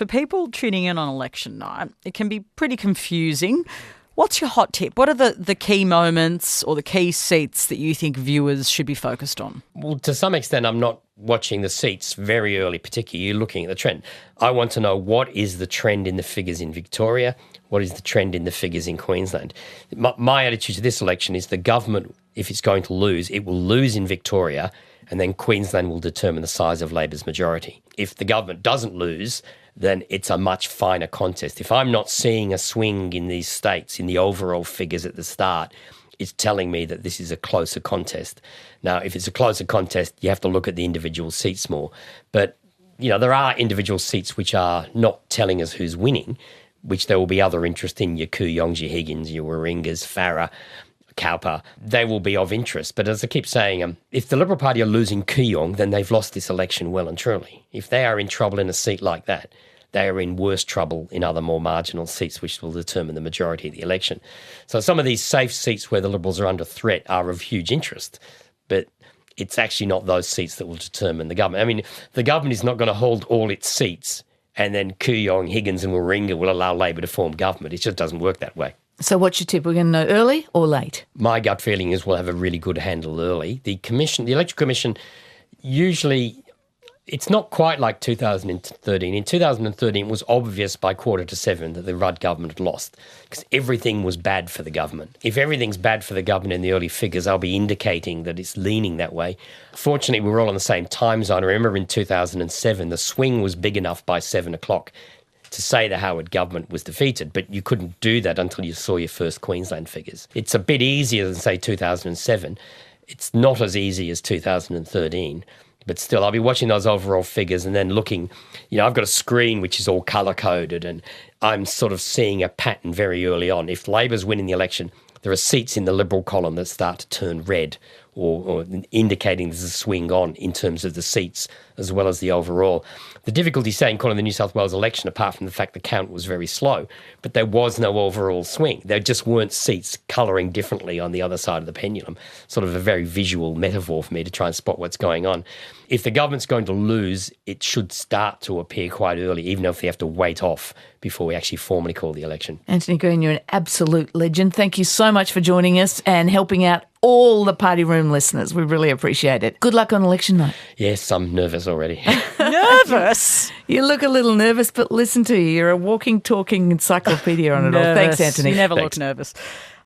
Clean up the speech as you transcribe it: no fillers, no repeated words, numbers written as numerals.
For people tuning in on election night, it can be pretty confusing. What's your hot tip? What are the key moments or the key seats that you think viewers should be focused on? Well, to some extent, I'm not watching the seats very early, particularly. You're looking at the trend. I want to know what is the trend in the figures in Victoria, what is the trend in the figures in Queensland. My attitude to this election is the government, if it's going to lose, it will lose in Victoria, and then Queensland will determine the size of Labor's majority. If the government doesn't lose, then it's a much finer contest. If I'm not seeing a swing in these states in the overall figures at the start, it's telling me that this is a closer contest. Now, if it's a closer contest, you have to look at the individual seats more. But, there are individual seats which are not telling us who's winning, which there will be other interest in, your Kooyongs, your Higgins, your Warringahs, Farah, Cowper. They will be of interest. But as I keep saying, if the Liberal Party are losing Kooyong, then they've lost this election well and truly. If they are in trouble in a seat like that, they are in worse trouble in other more marginal seats, which will determine the majority of the election. So some of these safe seats where the Liberals are under threat are of huge interest, but it's actually not those seats that will determine the government. I mean, the government is not going to hold all its seats and then Kooyong, Higgins and Warringah will allow Labor to form government. It just doesn't work that way. So what's your tip? We're going to know early or late? My gut feeling is we'll have a really good handle early. The Electoral Commission, usually it's not quite like 2013. In 2013, it was obvious by 6:45 that the Rudd government had lost because everything was bad for the government. If everything's bad for the government in the early figures, I'll be indicating that it's leaning that way. Fortunately, we were all on the same time zone. I remember in 2007, the swing was big enough by 7 o'clock to say the Howard government was defeated, but you couldn't do that until you saw your first Queensland figures. It's a bit easier than, say, 2007. It's not as easy as 2013. But still, I'll be watching those overall figures and then looking, I've got a screen which is all colour-coded and I'm sort of seeing a pattern very early on. If Labor's winning the election, there are seats in the Liberal column that start to turn red or indicating there's a swing on in terms of the seats as well as the overall. The difficulty, say, in calling the New South Wales election, apart from the fact the count was very slow, but there was no overall swing. There just weren't seats colouring differently on the other side of the pendulum. Sort of a very visual metaphor for me to try and spot what's going on. If the government's going to lose, it should start to appear quite early, even if they have to wait off before we actually formally call the election. Antony Green, you're an absolute legend. Thank you so much for joining us and helping out all the Party Room listeners. We really appreciate it. Good luck on election night. Yes, I'm nervous already. Nervous? You look a little nervous, but listen to you. You're a walking, talking encyclopedia on it all. Thanks, Antony. You never look nervous.